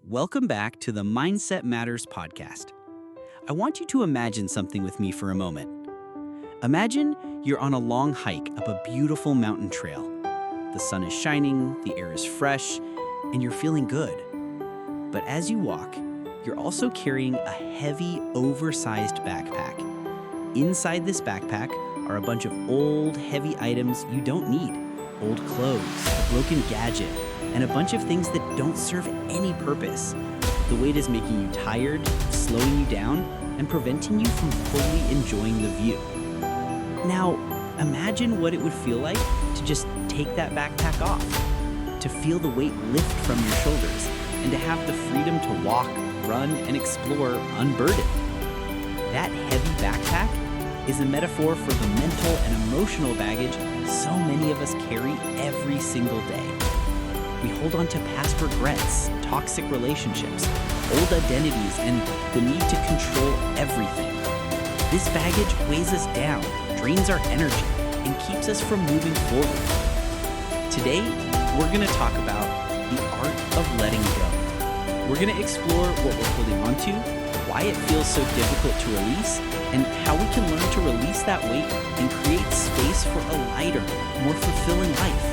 Welcome back to the Mindset Matters podcast. I want you to imagine something with me for a moment. Imagine you're on a long hike up a beautiful mountain trail. The sun is shining, the air is fresh, and you're feeling good. But as you walk, you're also carrying a heavy, oversized backpack. Inside this backpack are a bunch of old, heavy items you don't need. Old clothes, a broken gadget, and a bunch of things that don't serve any purpose. The weight is making you tired, slowing you down, and preventing you from fully enjoying the view. Now, imagine what it would feel like to just take that backpack off, to feel the weight lift from your shoulders, and to have the freedom to walk, run, and explore unburdened. That heavy backpack is a metaphor for the mental and emotional baggage so many of us carry every single day. We hold on to past regrets, toxic relationships, old identities, and the need to control everything. This baggage weighs us down, drains our energy, and keeps us from moving forward. Today, we're going to talk about the art of letting go. We're going to explore what we're holding on to, why it feels so difficult to release, and how we can learn to release that weight and create space for a lighter, more fulfilling life.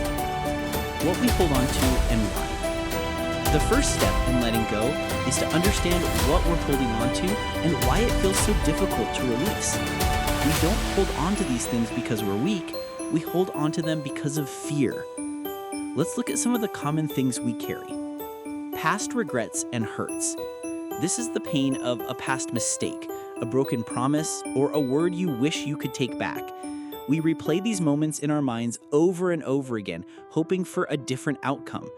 What we hold on to and why. The first step in letting go is to understand what we're holding on to and why it feels so difficult to release. We don't hold on to these things because we're weak. We hold on to them because of fear. Let's look at some of the common things we carry. Past regrets and hurts. This is the pain of a past mistake, a broken promise, or a word you wish you could take back. We replay these moments in our minds over and over again, hoping for a different outcome.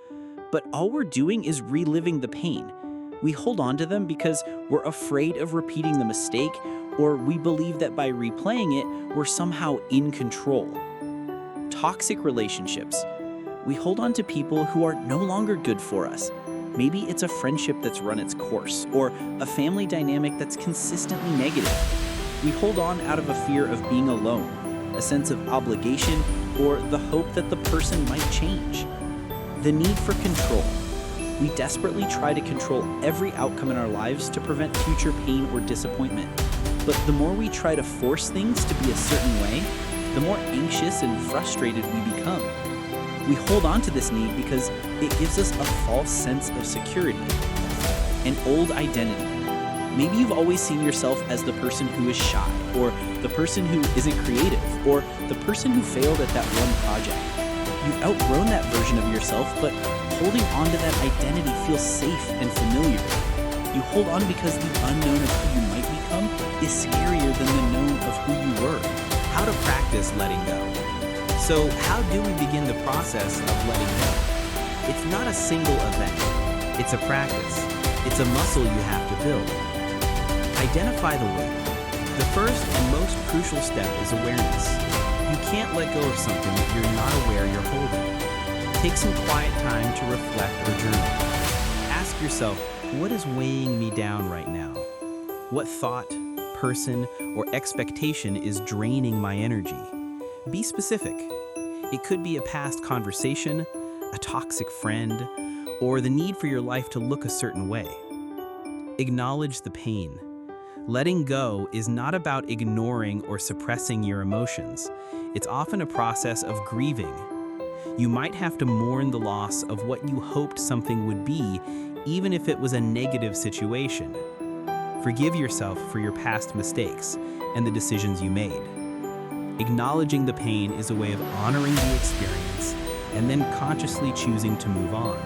But all we're doing is reliving the pain. We hold on to them because we're afraid of repeating the mistake, or we believe that by replaying it, we're somehow in control. Toxic relationships. We hold on to people who are no longer good for us. Maybe it's a friendship that's run its course, or a family dynamic that's consistently negative. We hold on out of a fear of being alone, a sense of obligation, or the hope that the person might change. The need for control. We desperately try to control every outcome in our lives to prevent future pain or disappointment. But the more we try to force things to be a certain way, the more anxious and frustrated we become. We hold on to this need because it gives us a false sense of security. An old identity. Maybe you've always seen yourself as the person who is shy, or the person who isn't creative, or the person who failed at that one project. You've outgrown that version of yourself, but holding on to that identity feels safe and familiar. You hold on because the unknown of who you might become is scarier than the known of who you were. How to practice letting go. So how do we begin the process of letting go? It's not a single event. It's a practice. It's a muscle you have to build. Identify the weight. The first and most crucial step is awareness. You can't let go of something if you're not aware you're holding. Take some quiet time to reflect or journal. Ask yourself, what is weighing me down right now? What thought, person, or expectation is draining my energy? Be specific. It could be a past conversation, a toxic friend, or the need for your life to look a certain way. Acknowledge the pain. Letting go is not about ignoring or suppressing your emotions. It's often a process of grieving. You might have to mourn the loss of what you hoped something would be, even if it was a negative situation. Forgive yourself for your past mistakes and the decisions you made. Acknowledging the pain is a way of honoring the experience and then consciously choosing to move on.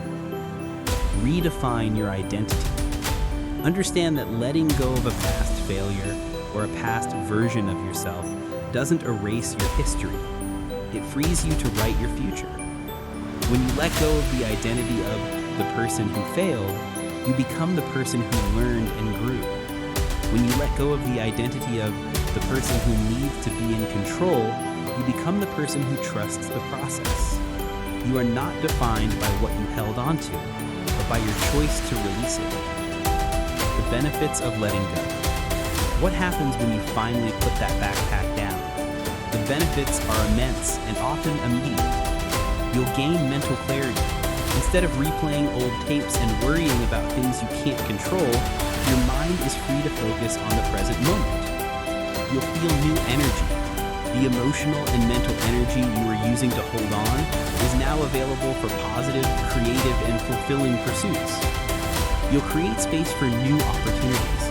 Redefine your identity. Understand that letting go of a past failure or a past version of yourself doesn't erase your history. It frees you to write your future. When you let go of the identity of the person who failed, you become the person who learned and grew. When you let go of the identity of the person who needs to be in control, you become the person who trusts the process. You are not defined by what you held onto, but by your choice to release it. The benefits of letting go. What happens when you finally put that backpack down? The benefits are immense and often immediate. You'll gain mental clarity. Instead of replaying old tapes and worrying about things you can't control, your mind is free to focus on the present moment. You'll feel new energy. The emotional and mental energy you were using to hold on is now available for positive, creative, and fulfilling pursuits. You'll create space for new opportunities.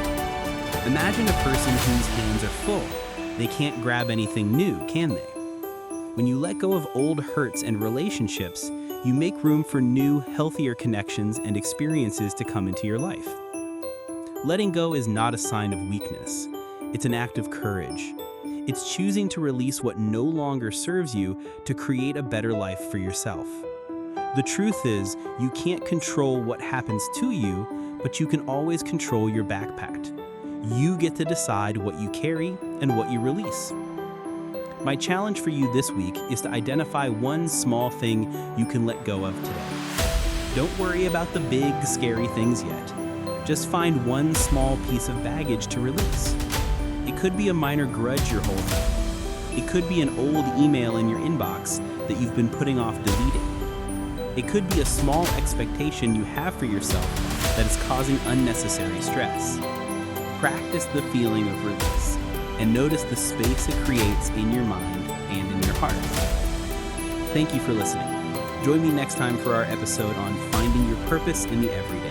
Imagine a person whose hands are full. They can't grab anything new, can they? When you let go of old hurts and relationships, you make room for new, healthier connections and experiences to come into your life. Letting go is not a sign of weakness. It's an act of courage. It's choosing to release what no longer serves you to create a better life for yourself. The truth is, you can't control what happens to you, but you can always control your backpack. You get to decide what you carry and what you release. My challenge for you this week is to identify one small thing you can let go of today. Don't worry about the big, scary things yet. Just find one small piece of baggage to release. It could be a minor grudge you're holding. It could be an old email in your inbox that you've been putting off deleting. It could be a small expectation you have for yourself that is causing unnecessary stress. Practice the feeling of release and notice the space it creates in your mind and in your heart. Thank you for listening. Join me next time for our episode on finding your purpose in the everyday.